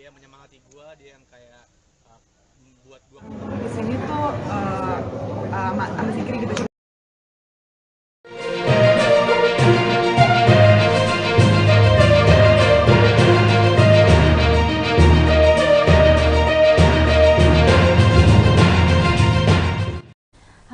dia menyemangati gue, dia yang kayak buat gue di sini tuh sama Zikri gitu.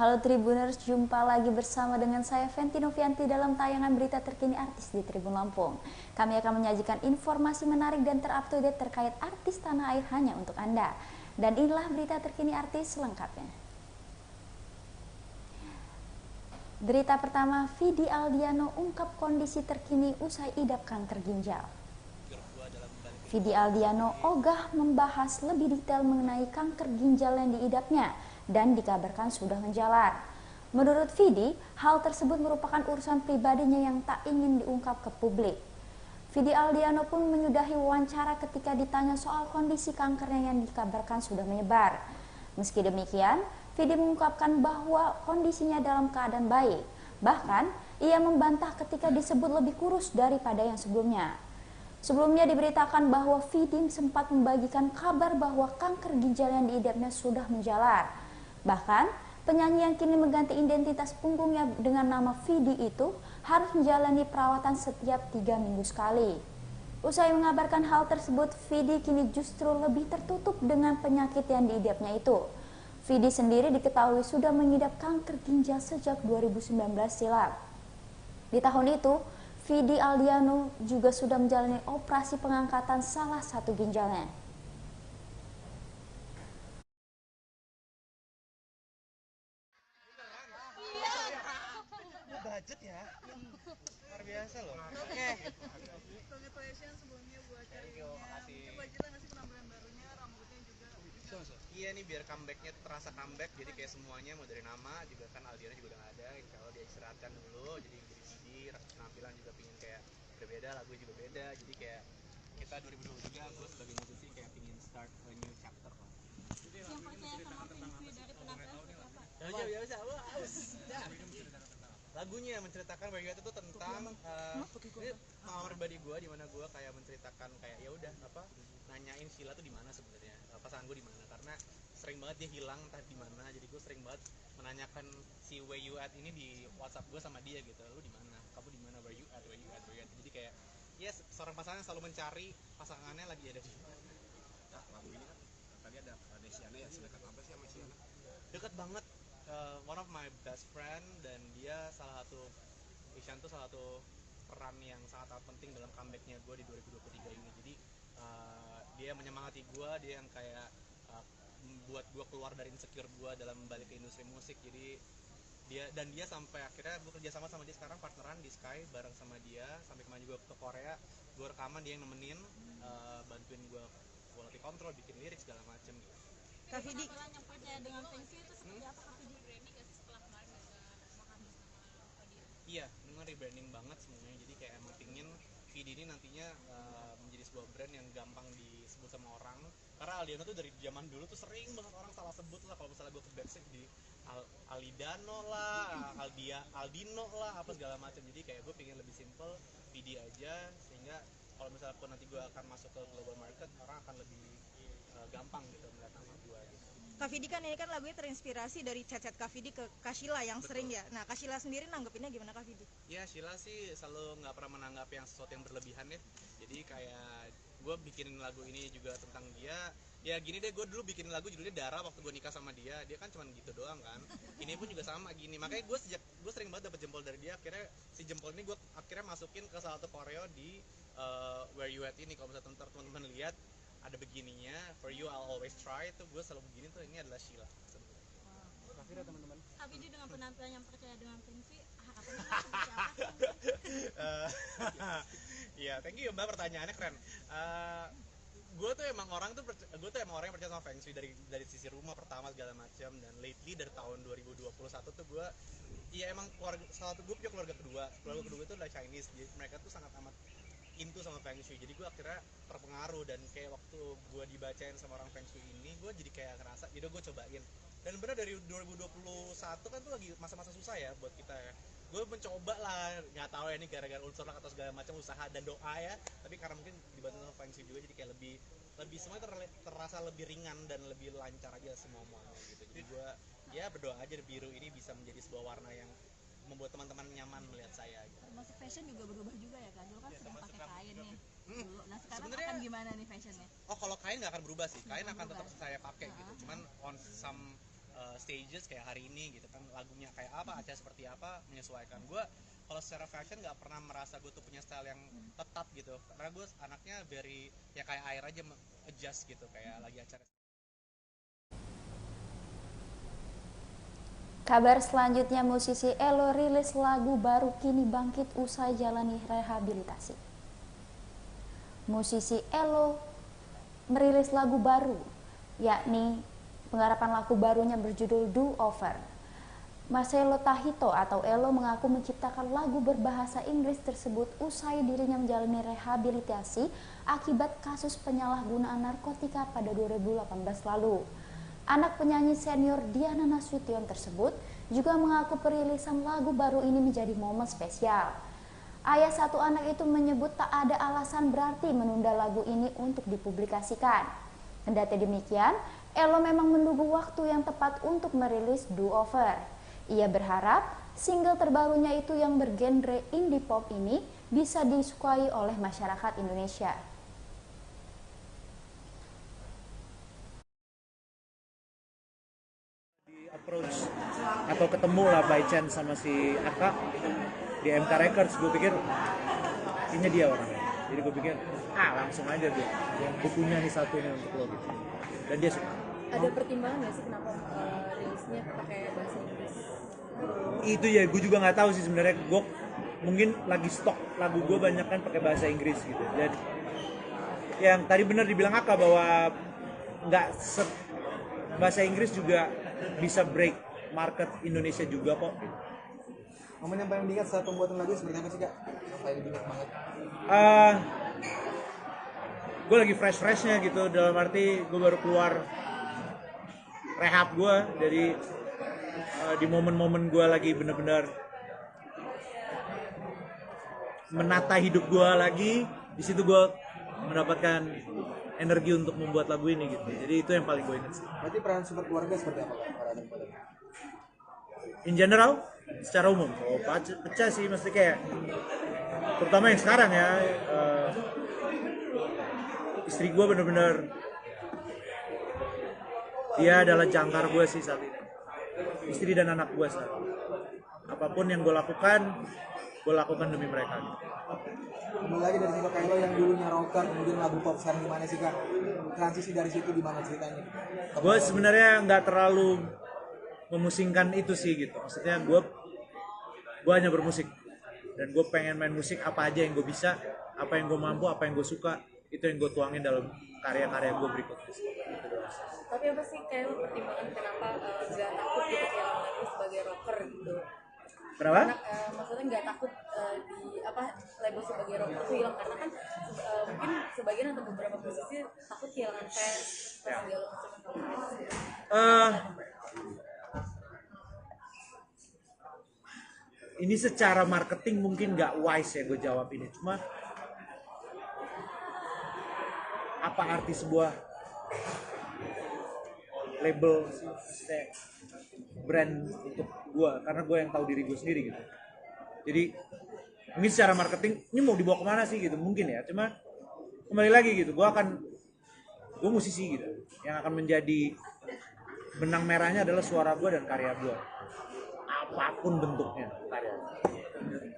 Halo Tribuners, jumpa lagi bersama dengan saya Fenty Novianti dalam tayangan berita terkini artis di Tribun Lampung. Kami akan menyajikan informasi menarik dan terupdate terkait artis tanah air hanya untuk Anda. Dan inilah berita terkini artis selengkapnya. Berita pertama, Vidi Aldiano ungkap kondisi terkini usai idap kanker ginjal. Vidi Aldiano ogah membahas lebih detail mengenai kanker ginjal yang diidapnya dan dikabarkan sudah menjalar. Menurut Vidi, hal tersebut merupakan urusan pribadinya yang tak ingin diungkap ke publik. Vidi Aldiano pun menyudahi wawancara ketika ditanya soal kondisi kankernya yang dikabarkan sudah menyebar. Meski demikian, Vidi mengungkapkan bahwa kondisinya dalam keadaan baik. Bahkan, ia membantah ketika disebut lebih kurus daripada yang sebelumnya. Sebelumnya diberitakan bahwa Vidi sempat membagikan kabar bahwa kanker ginjal yang diidapnya sudah menjalar. Bahkan, penyanyi yang kini mengganti identitas punggungnya dengan nama Vidi itu harus menjalani perawatan setiap 3 minggu sekali. Usai mengabarkan hal tersebut, Vidi kini justru lebih tertutup dengan penyakit yang diidapnya itu. Vidi sendiri diketahui sudah mengidap kanker ginjal sejak 2019 silam. Di tahun itu, Vidi Aldiano juga sudah menjalani operasi pengangkatan salah satu ginjalnya. budget ya, luar biasa loh. Oke. Congratulations sebelumnya buat karirnya. Mungkin budgetnya nggak sih penampilan barunya, rambutnya juga. Iya nih, biar comebacknya terasa comeback, jadi kayak semuanya mau dari nama juga kan Aldiano juga udah gak ada, insya Allah dia istirahatkan dulu, jadi Vidi penampilan juga pingin kayak berbeda, lagu juga beda, jadi kayak kita 2023 gue sebagai musisi kayak pingin start a new chapter lah. Yang percaya sama Fenty dari penampilan seperti apa? Ya bisa, lagunya menceritakan Where You At itu tentang ini pengalaman pribadi gue, di mana gue kayak menceritakan kayak ya udah apa nanyain Sheila tuh di mana sebenarnya, pasangan gue di mana, karena sering banget dia hilang entah di mana, jadi gue sering banget menanyakan si Where You At ini di WhatsApp gue sama dia gitu, lu di mana, kamu di mana, Where You At, Where You At, Where You At, jadi kayak yes, seorang pasangan yang selalu mencari pasangannya lagi ada di mana. Nah, lagu ini kan tadi ada Desiana ya, sedekat apa sih sama Siana? Dekat banget, one of my best friend, dan dia salah satu Ishan tuh salah satu peran yang sangat penting dalam comebacknya gue di 2023 ini. Jadi dia menyemangati gue, dia yang kayak buat gue keluar dari insecure gue dalam balik ke industri musik. Jadi dia sampai akhirnya gue kerja sama dia sekarang, partneran di Sky bareng sama dia, sampai kemarin juga ke Korea gue rekaman, dia yang nemenin, bantuin gue quality control, bikin lirik segala macem gitu. Kak Vidi, yang percaya dengan Fenty itu seperti apa Kak Vidi? Iya, dengan rebranding banget semuanya. Jadi kayak emang pingin Vidi ini nantinya menjadi sebuah brand yang gampang disebut sama orang. Karena Aldiano tuh dari zaman dulu tuh sering banget orang salah sebut lah, kalau misalnya gue ke backstage di Alidano lah, Aldino lah, apa segala macam. Jadi kayak gue pingin lebih simple, Vidi aja, sehingga kalau misalnya pun nanti gue akan masuk ke global market, orang akan lebih gampang gitu melihat nama gue gitu. Kak Vidi kan ini kan lagunya terinspirasi dari chat-chat Kak Vidi ke Kak Sheila yang Betul. sering ya. Nah, Kak Sheila sendiri nanggepinnya gimana Kak Vidi? Ya, Sheila sih selalu nggak pernah menanggapi yang sesuatu yang berlebihan ya. Jadi kayak gue bikin lagu ini juga tentang dia. Ya gini deh, gue dulu bikin lagu judulnya Dara waktu gue nikah sama dia. Dia kan cuma gitu doang kan. Ini pun juga sama gini. Makanya gue sering banget dapet jempol dari dia. Akhirnya si jempol ini gue akhirnya masukin ke salah satu koreo di Where You At ini. Kalau misalnya teman-teman lihat ada begininya, For You I'll Always Try, itu gue selalu begini tuh, ini adalah Sheila. Kafira teman-teman. Kak Vidi dengan penampilan yang percaya dengan Fenty, harapannya seperti apa? Iya, thank you Mbak, pertanyaannya keren. Gue tuh emang orang yang percaya sama Feng Shui dari sisi rumah pertama segala macam, dan lately dari tahun 2021 tuh gue emang salah satu gue punya keluarga kedua itu adalah Chinese, jadi mereka tuh sangat amat into sama Feng Shui, jadi gue akhirnya terpengaruh, dan kayak waktu gue dibacain sama orang Feng Shui ini, gue jadi kayak ngerasa, jadi gue cobain. Dan bener dari 2021 kan tuh lagi masa-masa susah ya buat kita ya, gue mencoba lah, nggak tahu ya ini gara-gara unsur atau segala macam usaha dan doa ya, tapi karena mungkin dibantu sama Feng Shui juga, jadi kayak lebih lebih semuanya terasa lebih ringan dan lebih lancar aja semuanya gitu. Jadi gue ya berdoa aja biru ini bisa menjadi sebuah warna yang membuat teman-teman nyaman melihat saya gitu. Masuk fashion juga berubah juga ya Kak, dulu kan sedang pakai kain nih dulu. Nah sekarang Sebenarnya- akan gimana nih fashionnya? Oh kalau kain nggak akan berubah sih, kain Nggak akan tetap berubah. saya pakai gitu. Cuman on some stages kayak hari ini gitu kan, lagunya kayak apa, acara seperti apa, menyesuaikan. Gue kalau secara fashion nggak pernah merasa gue tuh punya style yang tetap gitu, karena gue anaknya very ya kayak air aja adjust gitu, kayak lagi acara. Kabar selanjutnya, musisi Ello rilis lagu baru kini bangkit usai jalani rehabilitasi. Musisi Ello merilis lagu baru, yakni penggarapan lagu barunya berjudul Do Over. Marcelo Tahito atau Ello mengaku menciptakan lagu berbahasa Inggris tersebut usai dirinya menjalani rehabilitasi akibat kasus penyalahgunaan narkotika pada 2018 lalu. Anak penyanyi senior Diana Nasution tersebut juga mengaku perilisan lagu baru ini menjadi momen spesial. Ayah satu anak itu menyebut tak ada alasan berarti menunda lagu ini untuk dipublikasikan. Kendati demikian, Ello memang menunggu waktu yang tepat untuk merilis Do Over. Ia berharap single terbarunya itu yang bergenre indie pop ini bisa disukai oleh masyarakat Indonesia. Approach atau ketemu lah by chance sama si Aka di MK Records. Gue pikir ini dia orangnya, jadi gue pikir langsung aja gue punya nih satu nih untuk lo gitu, dan dia suka. Ada pertimbangan nggak sih kenapa rilisnya pakai bahasa Inggris? Itu ya gue juga nggak tahu sih sebenarnya. Gue mungkin lagi stok lagu gue banyak kan pakai bahasa Inggris gitu, dan yang tadi benar dibilang Aka bahwa nggak bahasa Inggris juga bisa break market Indonesia juga kok. Momen yang paling diingat saat pembuatan lagu seperti apa sih Kak? Yang paling diingat banget? Gue lagi fresh-freshnya gitu, dalam arti gue baru keluar rehab gue, jadi di momen-momen gue lagi bener-bener menata hidup gue lagi. Di situ gue mendapatkan energi untuk membuat lagu ini gitu. Jadi itu yang paling gue ingat sih. Berarti peran support keluarga seperti apa Kak? In general, secara umum, pecah sih, mesti kayak terutama yang sekarang ya, istri gue bener-bener dia adalah jangkar gue sih saat ini, istri dan anak gue saat ini. Apapun yang gue lakukan demi mereka. Kembali lagi dari sifat Ello yang dulunya rocker, kemudian lagu pop, sekarang gimana sih Kak? Transisi dari situ gimana ceritanya? Gue sebenarnya nggak terlalu memusingkan itu sih gitu. Maksudnya gue hanya bermusik, dan gue pengen main musik apa aja yang gue bisa, apa yang gue mampu, apa yang gue suka, itu yang gue tuangin dalam karya-karya gue berikutnya. Tapi apa sih kayak pertimbangan kenapa nggak takut gitu kehilangan lagi sebagai rocker gitu? Kenapa? Maksudnya nggak takut di label sebagai rocker itu hilang, karena kan mungkin sebagian atau beberapa musisi takut kehilangan fans dan segala macam. Ini secara marketing mungkin nggak wise ya gue jawab ini, cuma apa arti sebuah label brand untuk gue, karena gue yang tahu diri gue sendiri gitu. Jadi mungkin secara marketing ini mau dibawa kemana sih gitu, mungkin ya, cuma kembali lagi gitu, gue musisi gitu, yang akan menjadi benang merahnya adalah suara gue dan karya gue, apapun bentuknya karya.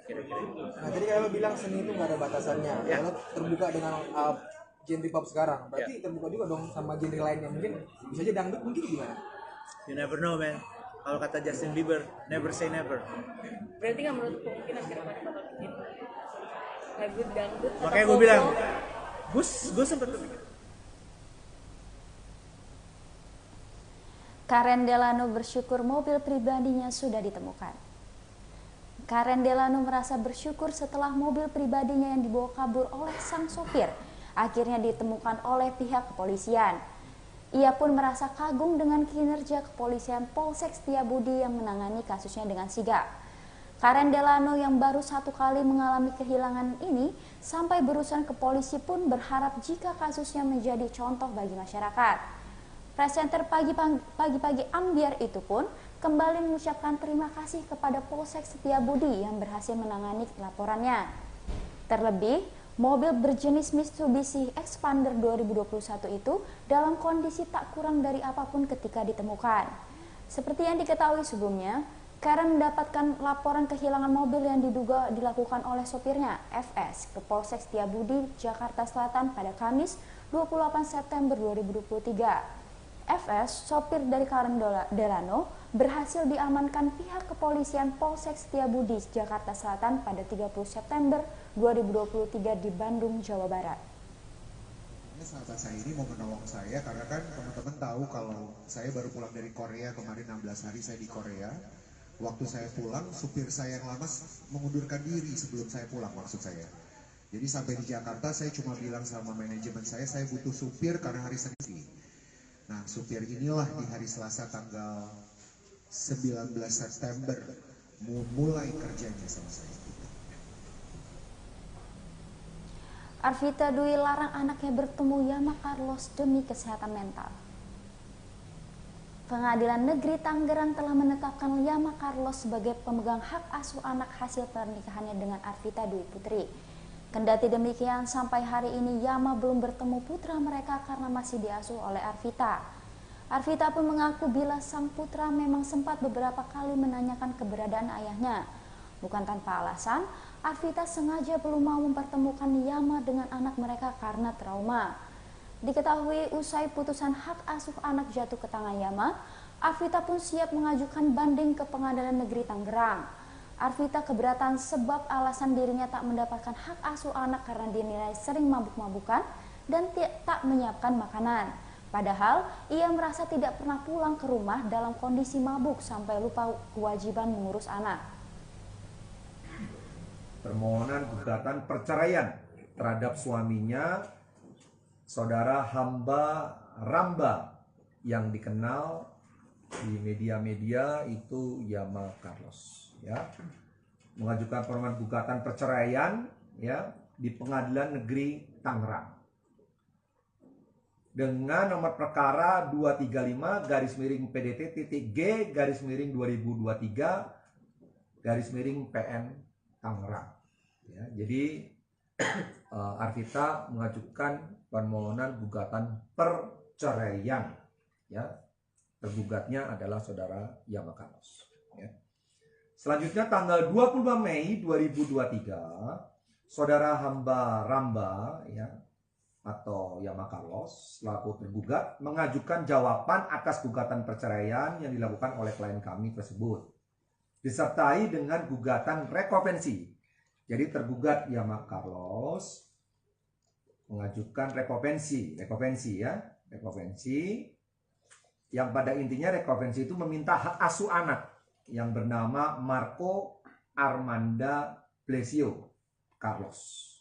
Kira-kira. Nah jadi kalau bilang seni itu nggak ada batasannya, Ya. kalau terbuka dengan genre pop sekarang, berarti terbuka juga dong sama genre lainnya, mungkin bisa aja dangdut mungkin gimana? You never know man. Kalau kata Justin Bieber, never say never. Berarti nggak menurut mungkin akhirnya bakal bikin lagu dangdut? Makanya gue bilang, gue sempet kepikir. Karen Delano bersyukur mobil pribadinya sudah ditemukan. Karen Delano merasa bersyukur setelah mobil pribadinya yang dibawa kabur oleh sang sopir akhirnya ditemukan oleh pihak kepolisian. Ia pun merasa kagum dengan kinerja kepolisian Polsek Setiabudi yang menangani kasusnya dengan sigap. Karen Delano yang baru 1 kali mengalami kehilangan ini sampai berurusan ke polisi pun berharap jika kasusnya menjadi contoh bagi masyarakat. Presenter pagi-pagi Ambiar itu pun kembali mengucapkan terima kasih kepada Polsek Setiabudi yang berhasil menangani laporannya. Terlebih, mobil berjenis Mitsubishi Expander 2021 itu dalam kondisi tak kurang dari apapun ketika ditemukan. Seperti yang diketahui sebelumnya, Karen mendapatkan laporan kehilangan mobil yang diduga dilakukan oleh sopirnya, FS, ke Polsek Setiabudi, Jakarta Selatan pada Kamis 28 September 2023. FS, sopir dari Karen Delano, berhasil diamankan pihak kepolisian Polsek Setiabudi, Jakarta Selatan pada 30 September 2023 di Bandung, Jawa Barat. Sahabat saya ini mau menolong saya karena kan teman-teman tahu kalau saya baru pulang dari Korea kemarin 16 hari saya di Korea. Waktu saya pulang, supir saya yang lama mengundurkan diri sebelum saya pulang maksud saya. Jadi sampai di Jakarta saya cuma bilang sama manajemen saya butuh supir karena hari Senin. Nah, supir inilah di hari Selasa tanggal 19 September mulai kerjanya sama saya. Arvita Dwi larang anaknya bertemu Yama Carlos demi kesehatan mental. Pengadilan Negeri Tangerang telah menetapkan Yama Carlos sebagai pemegang hak asuh anak hasil pernikahannya dengan Arvita Dwi Putri. Kendati demikian, sampai hari ini Yama belum bertemu putra mereka karena masih diasuh oleh Arvita. Arvita pun mengaku bila sang putra memang sempat beberapa kali menanyakan keberadaan ayahnya. Bukan tanpa alasan, Arvita sengaja belum mau mempertemukan Yama dengan anak mereka karena trauma. Diketahui usai putusan hak asuh anak jatuh ke tangan Yama, Arvita pun siap mengajukan banding ke Pengadilan Negeri Tangerang. Arvita keberatan sebab alasan dirinya tak mendapatkan hak asuh anak karena dinilai sering mabuk-mabukan dan tak menyiapkan makanan. Padahal ia merasa tidak pernah pulang ke rumah dalam kondisi mabuk sampai lupa kewajiban mengurus anak. Permohonan gugatan perceraian terhadap suaminya, saudara Hamba Ramba, yang dikenal di media-media itu Yama Carlos, ya, mengajukan permohonan gugatan perceraian, ya, di Pengadilan Negeri Tangerang dengan nomor perkara 235-G/2023/PN Tangerang. Ya, jadi Arvita mengajukan permohonan gugatan perceraian, ya. Tergugatnya adalah saudara Yama Carlos. Ya. Selanjutnya tanggal 25 Mei 2023, saudara Hamba Ramba, ya, atau Yama Carlos selaku tergugat mengajukan jawaban atas gugatan perceraian yang dilakukan oleh klien kami tersebut, disertai dengan gugatan rekovensi. Jadi tergugat Yama Carlos mengajukan rekovensi yang pada intinya rekovensi itu meminta hak asuh anak yang bernama Marco Armanda Plesio Carlos.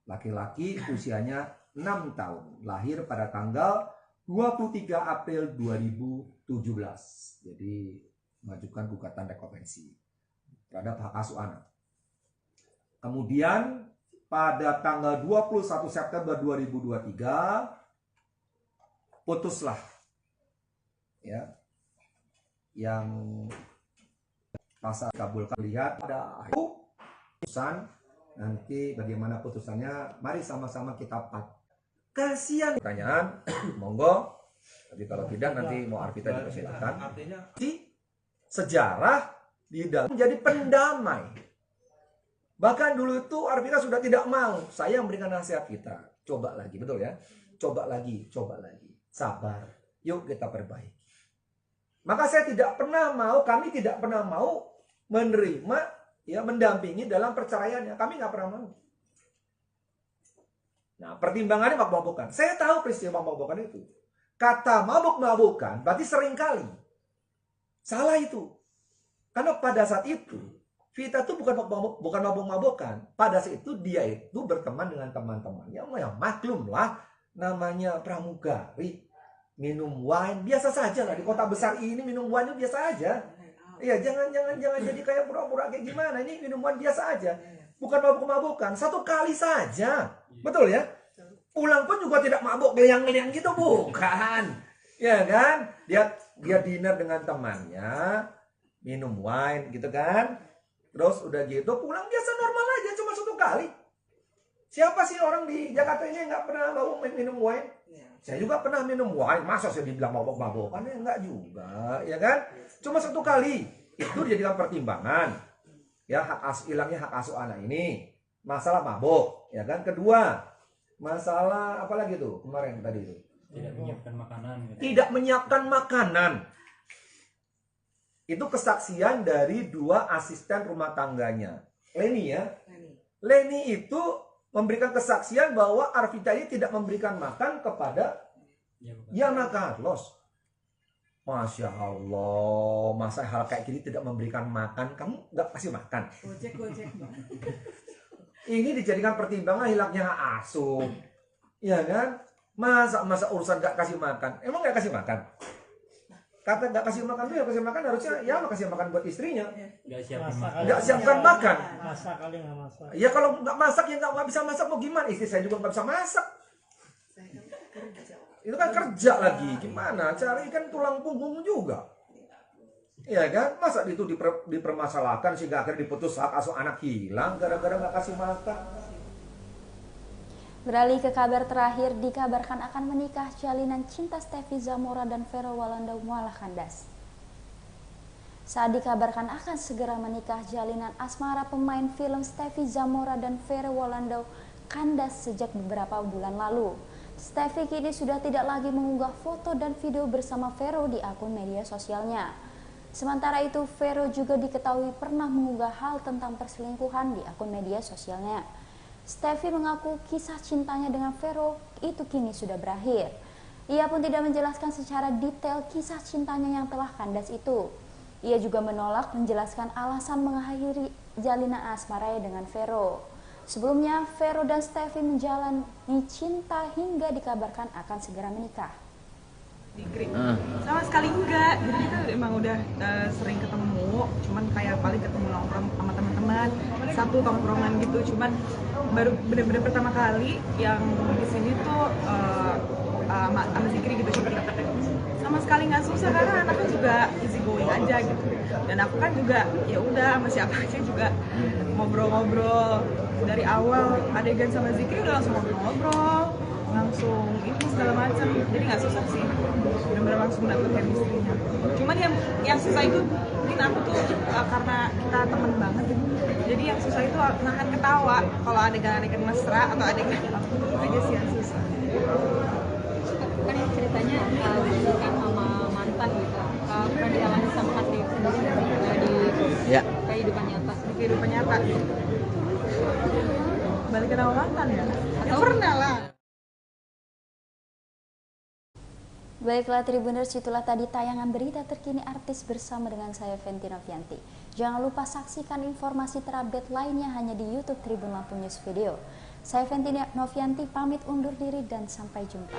Laki-laki, usianya 6 tahun, lahir pada tanggal 23 April 2017. Jadi mengajukan gugatan rekovensi terhadap hak asuh anak. Kemudian pada tanggal 21 September 2023 putuslah, ya, yang pasal kabulkan. Lihat ada putusan, nanti bagaimana putusannya, mari sama-sama kita kasihan. Pertanyaan, monggo. Tapi kalau tidak nanti mau Arvita dipersilakan. Sejarah di dalam menjadi pendamai. Bahkan dulu itu Arvita sudah tidak mau. Saya memberikan nasihat kita, coba lagi, betul ya? Coba lagi. Sabar. Yuk kita perbaiki. Maka saya tidak pernah mau, kami tidak pernah mau menerima, ya, mendampingi dalam perceraiannya. Kami nggak pernah mau. Nah, pertimbangannya mabuk-mabukan. Saya tahu peristiwa mabuk-mabukan itu. Kata mabuk-mabukan berarti sering kali. Salah itu. Karena pada saat itu, Vita itu bukan mabuk-mabukan. Pada saat itu dia itu berteman dengan teman-temannya. Ya maklum lah, namanya pramugari. Minum wine biasa saja lah, di kota besar ini minum wine biasa aja. Iya, jangan jadi kayak pura-pura kayak gimana. Ini minuman biasa aja. Bukan mabuk-mabukan, satu kali saja. Betul ya? Pulang pun juga tidak mabuk geliang-geliang gitu, bukan. Ya kan? Dia dinner dengan temannya, minum wine gitu kan. Terus udah gitu pulang biasa normal aja, cuma satu kali. Siapa sih orang di Jakarta ini yang nggak pernah minum wine? Saya juga pernah minum wine, masa saya dibilang mabok-mabokan? Ya enggak juga, ya kan? Cuma satu kali, itu dijadikan pertimbangan. Ya, hilangnya hak asuh anak ini. Masalah mabok, ya kan? Kedua, masalah apa lagi tuh kemarin tadi itu? Tidak menyiapkan makanan. Gitu. Tidak menyiapkan makanan. Itu kesaksian dari 2 asisten rumah tangganya. Leni ya. Leni itu memberikan kesaksian bahwa Arvita ini tidak memberikan makan kepada Yana Carlos. Masya Allah, masa hal kayak gini tidak memberikan makan, kamu nggak kasih makan. Gojek. Ini dijadikan pertimbangan hilangnya hak asuh. Ya kan? Masa urusan nggak kasih makan, emang nggak kasih makan? Kata nggak kasih makan tuh ya kasih makan harusnya ya kasih makan buat istrinya. Nggak siapkan makan. Masak kali nggak masak. Ya kalau nggak masak ya nggak bisa masak mau gimana? Istri saya juga nggak bisa masak. Itu kan kerja lagi, gimana? Cari kan tulang punggung juga. Ya kan? Masa itu dipermasalahkan sehingga akhirnya diputus hak asuh anak hilang gara-gara nggak kasih makan. Beralih ke kabar terakhir, dikabarkan akan menikah jalinan cinta Steffi Zamora dan Vero Walanda mualah kandas. Saat dikabarkan akan segera menikah, jalinan asmara pemain film Steffi Zamora dan Vero Walanda kandas sejak beberapa bulan lalu. Steffi kini sudah tidak lagi mengunggah foto dan video bersama Vero di akun media sosialnya. Sementara itu, Vero juga diketahui pernah mengunggah hal tentang perselingkuhan di akun media sosialnya. Steffi mengaku kisah cintanya dengan Vero itu kini sudah berakhir. Ia pun tidak menjelaskan secara detail kisah cintanya yang telah kandas itu. Ia juga menolak menjelaskan alasan mengakhiri jalinan asmaranya dengan Vero. Sebelumnya, Vero dan Steffi menjalani cinta hingga dikabarkan akan segera menikah. Sama sekali enggak, jadi kita emang udah sering ketemu, cuman kayak paling ketemu nongkrong sama teman-teman, satu tongkrongan gitu, cuman baru bener-bener pertama kali yang di sini tuh sama Zikri gitu, sama sekali nggak susah karena anaknya juga easy going aja gitu, dan aku kan juga ya udah sama siapa aja juga ngobrol-ngobrol dari awal adegan sama Zikri udah langsung ngobrol-ngobrol, langsung itu segala macam, jadi nggak susah sih, benar-benar langsung dapet chemistry-nya. Cuman yang susah itu mungkin aku tuh karena kita temen banget gitu, jadi yang susah itu nahan ketawa kalau adegan-adegan mesra atau adegan itu aja sih yang susah. Kan ceritanya bukan sama mantan gitu, pernah dialami sama Kak Dewi sendiri di kehidupan nyata. Di kehidupan nyata balikan sama mantan ya? Ya pernah lah. Baiklah Tribuners, itulah tadi tayangan berita terkini artis bersama dengan saya Fenty Novianti. Jangan lupa saksikan informasi terupdate lainnya hanya di YouTube Tribun Lampung News Video. Saya Fenty Novianti pamit undur diri dan sampai jumpa.